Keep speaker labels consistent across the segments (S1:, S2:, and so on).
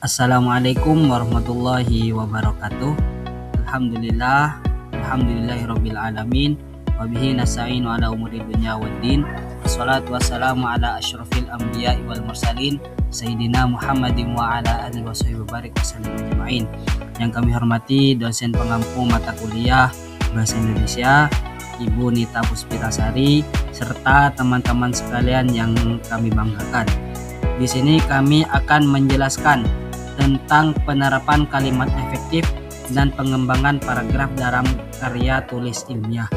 S1: Assalamualaikum warahmatullahi wabarakatuh. Alhamdulillah, alhamdulillahirabbil alamin. Wabihi nasta'inu ala umuri dunya waddin. Wassalatu wassalamu ala asyrafil anbiya'i wal mursalin Sayyidina Muhammadin wa ala alihi washabihi barik wasallim ajma'in. Yang kami hormati dosen pengampu mata kuliah Bahasa Indonesia Ibu Nita Puspitasari serta teman-teman sekalian yang kami banggakan. Di sini kami akan menjelaskan tentang penerapan kalimat efektif dan pengembangan paragraf dalam karya tulis ilmiah.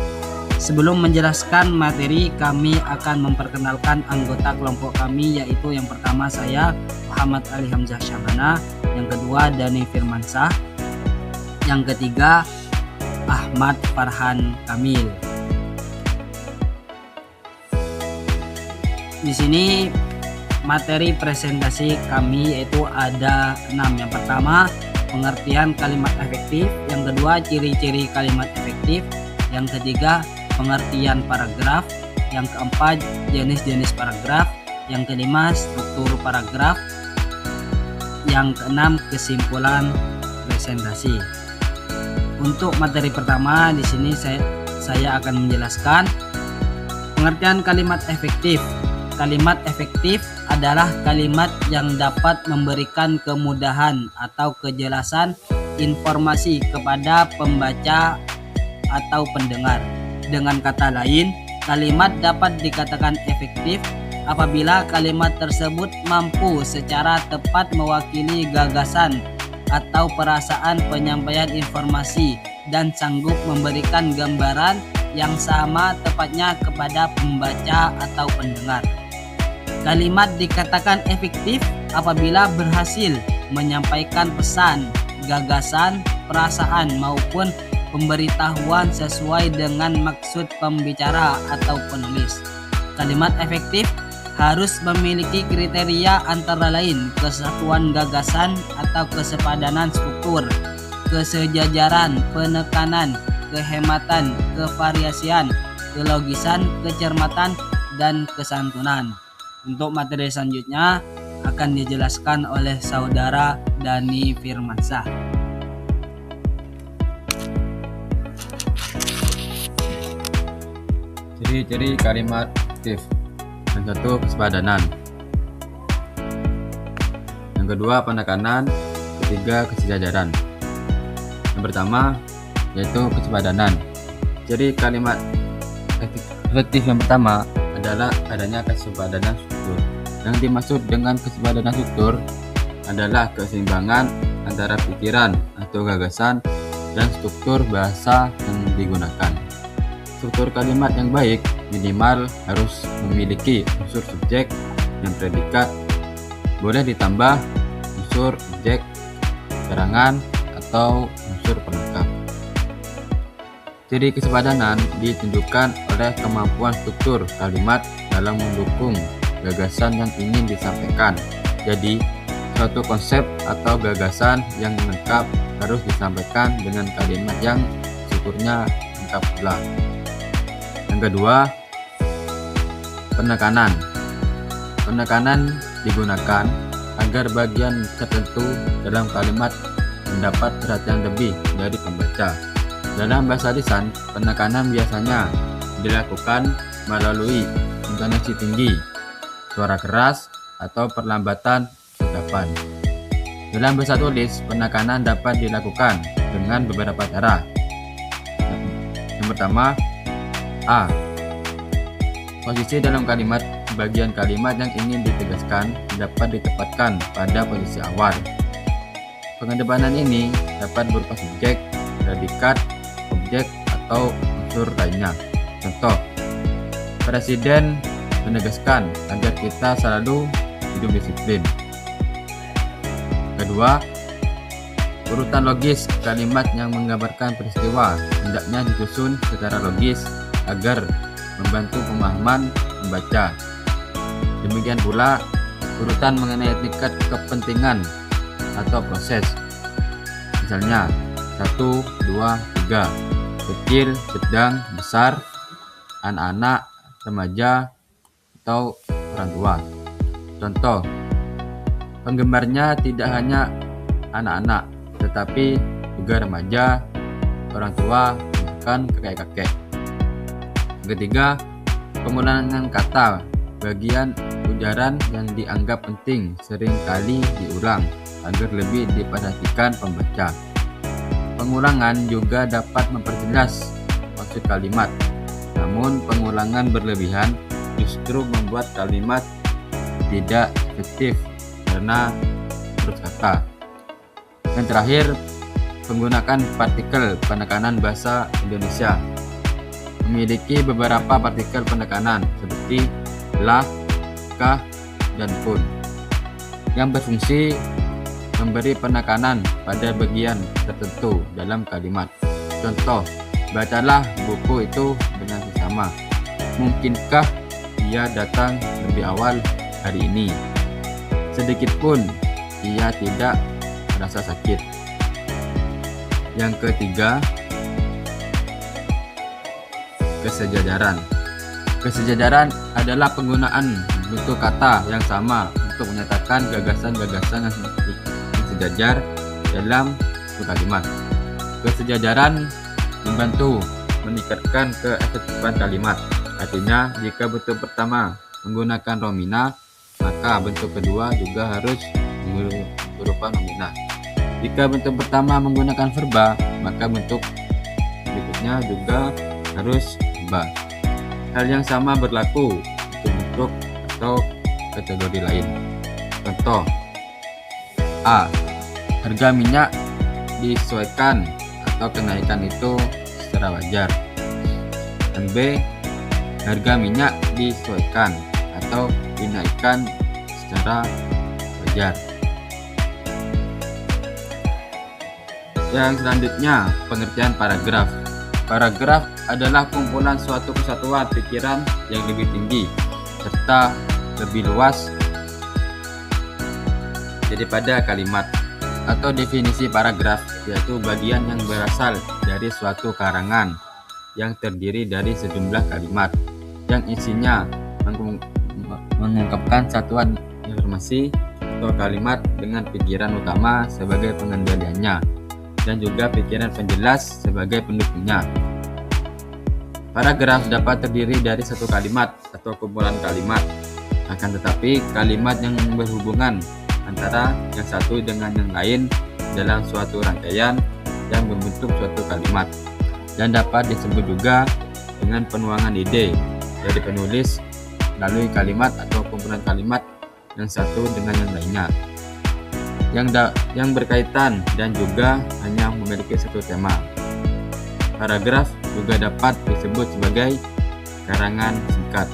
S1: Sebelum menjelaskan materi, kami akan memperkenalkan anggota kelompok kami, yaitu yang pertama saya Muhammad Ali Hamzah Syabana, yang kedua Dani Firmansyah, yang ketiga Ahmad Farhan Kamil. Di sini materi presentasi kami yaitu ada 6. Yang pertama, pengertian kalimat efektif. Yang kedua, ciri-ciri kalimat efektif. Yang ketiga, pengertian paragraf. Yang keempat, jenis-jenis paragraf. Yang kelima, struktur paragraf. Yang keenam, kesimpulan presentasi. Untuk materi pertama, di sini saya akan menjelaskan pengertian kalimat efektif. Kalimat efektif adalah kalimat yang dapat memberikan kemudahan atau kejelasan informasi kepada pembaca atau pendengar. Dengan kata lain, kalimat dapat dikatakan efektif apabila kalimat tersebut mampu secara tepat mewakili gagasan atau perasaan penyampaian informasi dan sanggup memberikan gambaran yang sama tepatnya kepada pembaca atau pendengar. Kalimat dikatakan efektif apabila berhasil menyampaikan pesan, gagasan, perasaan maupun pemberitahuan sesuai dengan maksud pembicara atau penulis. Kalimat efektif harus memiliki kriteria antara lain kesatuan gagasan atau kesepadanan struktur, kesejajaran, penekanan, kehematan, kevariasian, kelogisan, kecermatan, dan kesantunan. Untuk materi selanjutnya akan dijelaskan oleh saudara Dani Firmansyah.
S2: Ciri-ciri kalimat efektif. Yang satu, kesepadanan. Yang kedua, penekanan. Ketiga, kesejajaran. Yang pertama yaitu kesepadanan. Ciri kalimat efektif yang pertama adalah adanya kesepadanan struktur. Yang dimaksud dengan kesepadanan struktur adalah keseimbangan antara pikiran atau gagasan dan struktur bahasa yang digunakan. Struktur kalimat yang baik minimal harus memiliki unsur subjek dan predikat, boleh ditambah unsur objek, keterangan, atau unsur pelengkap. Ciri kesepadanan ditunjukkan oleh kemampuan struktur kalimat dalam mendukung gagasan yang ingin disampaikan. Jadi, suatu konsep atau gagasan yang lengkap harus disampaikan dengan kalimat yang strukturnya lengkap pula. Yang kedua, penekanan. Penekanan digunakan agar bagian tertentu dalam kalimat mendapat perhatian lebih dari pembaca. Dalam bahasa lisan, penekanan biasanya dilakukan melalui intonasi tinggi, suara keras, atau perlambatan ucapan. Dalam bahasa tulis, penekanan dapat dilakukan dengan beberapa cara. Yang pertama, A. Posisi dalam kalimat. Bagian kalimat yang ingin ditegaskan dapat ditempatkan pada posisi awal. Pengedepanan ini dapat berupa subjek, predikat, objek, atau unsur lainnya. Contoh, Presiden menegaskan agar kita selalu hidup disiplin. Kedua, urutan logis kalimat yang menggambarkan peristiwa hendaknya disusun secara logis agar membantu pemahaman pembaca. Demikian pula urutan mengenai tingkat kepentingan atau proses. Misalnya 1, 2, 3. Kecil, sedang, besar, anak-anak, remaja, atau orang tua. Contoh, penggemarnya tidak hanya anak-anak, tetapi juga remaja, orang tua, bahkan kakek-kakek. Ketiga, pengulangan kata. Bagian ujaran yang dianggap penting seringkali diulang agar lebih diperhatikan pembaca. Pengulangan juga dapat memperjelas maksud kalimat, namun pengulangan berlebihan justru membuat kalimat tidak efektif karena terus kata. Yang terakhir, menggunakan partikel penekanan bahasa Indonesia. Memiliki beberapa partikel penekanan seperti lah, kah, dan pun, yang berfungsi memberi penekanan pada bagian tertentu dalam kalimat. Contoh, bacalah buku itu dengan seksama. Mungkinkah dia datang lebih awal hari ini? Sedikitpun ia tidak merasa sakit. Yang ketiga, kesejajaran. Kesejajaran adalah penggunaan bentuk kata yang sama untuk menyatakan gagasan-gagasan yang sejajar dalam satu kalimat. Kesejajaran membantu meningkatkan keefektifan kalimat. Artinya, jika bentuk pertama menggunakan nomina, maka bentuk kedua juga harus berupa nomina. Jika bentuk pertama menggunakan verba, maka bentuk berikutnya juga harus verba. Hal yang sama berlaku untuk bentuk atau kategori lain. Contoh A. Harga minyak disesuaikan atau kenaikan itu secara wajar. Dan B. Harga minyak disesuaikan atau dinaikkan secara wajar. Yang selanjutnya, pengertian paragraf. Paragraf adalah kumpulan suatu kesatuan pikiran yang lebih tinggi serta lebih luas daripada kalimat. Atau definisi paragraf yaitu bagian yang berasal dari suatu karangan yang terdiri dari sejumlah kalimat yang isinya mengungkapkan satuan informasi atau kalimat dengan pikiran utama sebagai pengendaliannya dan juga pikiran penjelas sebagai pendukungnya. Paragraf dapat terdiri dari satu kalimat atau kumpulan kalimat. Akan tetapi, kalimat yang berhubungan antara yang satu dengan yang lain dalam suatu rangkaian yang membentuk suatu kalimat, dan dapat disebut juga dengan penuangan ide dari penulis melalui kalimat atau kumpulan kalimat yang satu dengan yang lainnya, yang berkaitan dan juga hanya memiliki satu tema. Paragraf juga dapat disebut sebagai karangan singkat.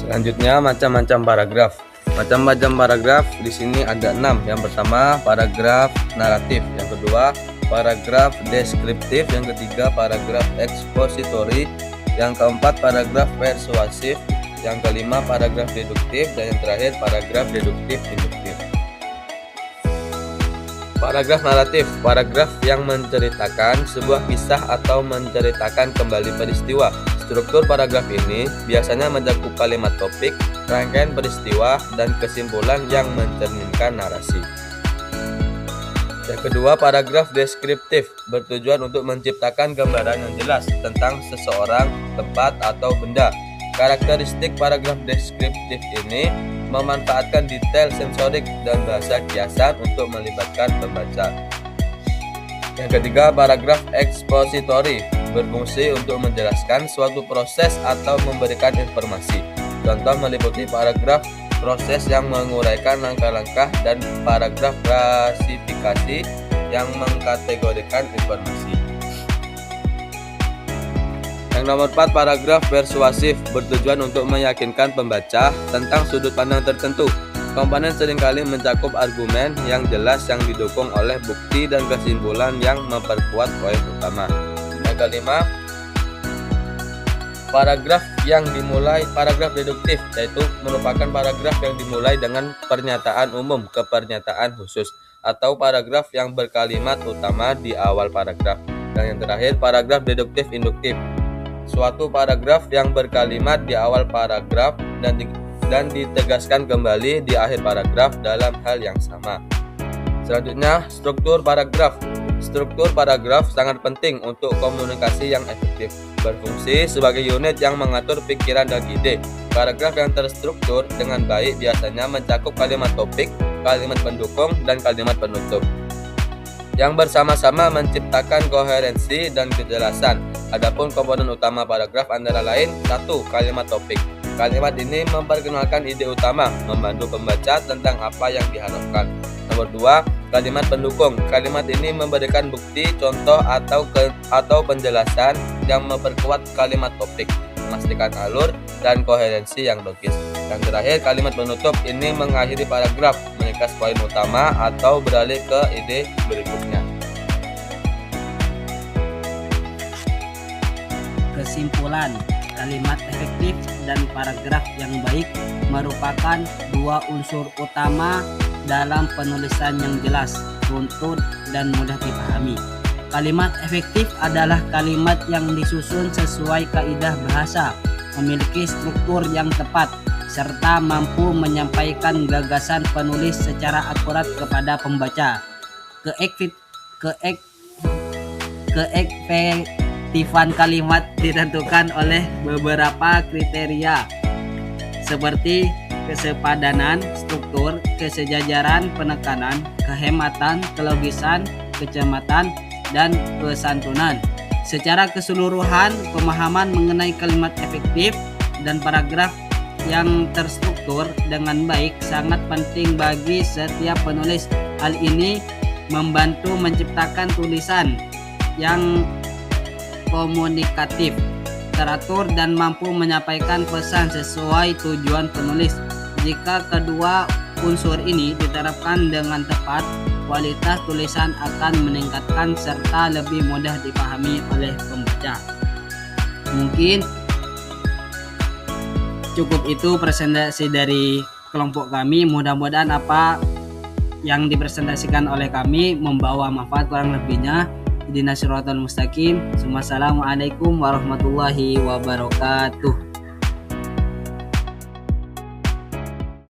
S3: Selanjutnya, macam-macam paragraf. Macam-macam paragraf di sini ada 6. Yang pertama, paragraf naratif. Yang kedua, paragraf deskriptif. Yang ketiga, paragraf ekspositori. Yang keempat, paragraf persuasif. Yang kelima, paragraf deduktif. Dan yang terakhir, paragraf deduktif induktif. Paragraf naratif, paragraf yang menceritakan sebuah kisah atau menceritakan kembali peristiwa. Struktur paragraf ini biasanya mencakup kalimat topik, rangkaian peristiwa, dan kesimpulan yang mencerminkan narasi. Yang kedua, paragraf deskriptif bertujuan untuk menciptakan gambaran yang jelas tentang seseorang, tempat, atau benda. Karakteristik paragraf deskriptif ini memanfaatkan detail sensorik dan bahasa kiasan untuk melibatkan pembaca. Yang ketiga, paragraf ekspositori berfungsi untuk menjelaskan suatu proses atau memberikan informasi. Contoh meliputi paragraf proses yang menguraikan langkah-langkah dan paragraf klasifikasi yang mengkategorikan informasi. Yang nomor 4, paragraf persuasif bertujuan untuk meyakinkan pembaca tentang sudut pandang tertentu. Komponen seringkali mencakup argumen yang jelas yang didukung oleh bukti dan kesimpulan yang memperkuat poin utama. Yang kelima, paragraf deduktif, yaitu merupakan paragraf yang dimulai dengan pernyataan umum ke pernyataan khusus atau paragraf yang berkalimat utama di awal paragraf. Dan yang terakhir, paragraf deduktif induktif, suatu paragraf yang berkalimat di awal paragraf dan dan ditegaskan kembali di akhir paragraf dalam hal yang sama. Selanjutnya, struktur paragraf. Struktur paragraf sangat penting untuk komunikasi yang efektif, berfungsi sebagai unit yang mengatur pikiran dan ide. Paragraf yang terstruktur dengan baik biasanya mencakup kalimat topik, kalimat pendukung, dan kalimat penutup, yang bersama-sama menciptakan koherensi dan kejelasan. Adapun komponen utama paragraf antara lain: 1. Kalimat topik. Kalimat ini memperkenalkan ide utama, membantu pembaca tentang apa yang diharapkan. Nomor 2. Kalimat pendukung. Kalimat ini memberikan bukti, contoh, atau penjelasan yang memperkuat kalimat topik, memastikan alur dan koherensi yang logis. Dan terakhir, kalimat penutup ini mengakhiri paragraf, meringkas poin utama atau beralih ke ide berikutnya.
S1: Kesimpulan, kalimat efektif dan paragraf yang baik merupakan dua unsur utama dalam penulisan yang jelas, runtut, dan mudah dipahami. Kalimat efektif adalah kalimat yang disusun sesuai kaidah bahasa, memiliki struktur yang tepat, serta mampu menyampaikan gagasan penulis secara akurat kepada pembaca. Keefektifan kalimat ditentukan oleh beberapa kriteria seperti kesepadanan struktur, kesejajaran penekanan, kehematan, kelogisan, kecermatan, dan kesantunan. Secara keseluruhan, pemahaman mengenai kalimat efektif dan paragraf yang terstruktur dengan baik sangat penting bagi setiap penulis. Hal ini membantu menciptakan tulisan yang komunikatif, teratur, dan mampu menyampaikan pesan sesuai tujuan penulis. Jika kedua unsur ini diterapkan dengan tepat, kualitas tulisan akan meningkatkan serta lebih mudah dipahami oleh pembaca. Mungkin cukup itu presentasi dari kelompok kami. Mudah-mudahan apa yang dipresentasikan oleh kami membawa manfaat, kurang lebihnya ihdinas siratal mustaqim. Wassalamualaikum warahmatullahi wabarakatuh.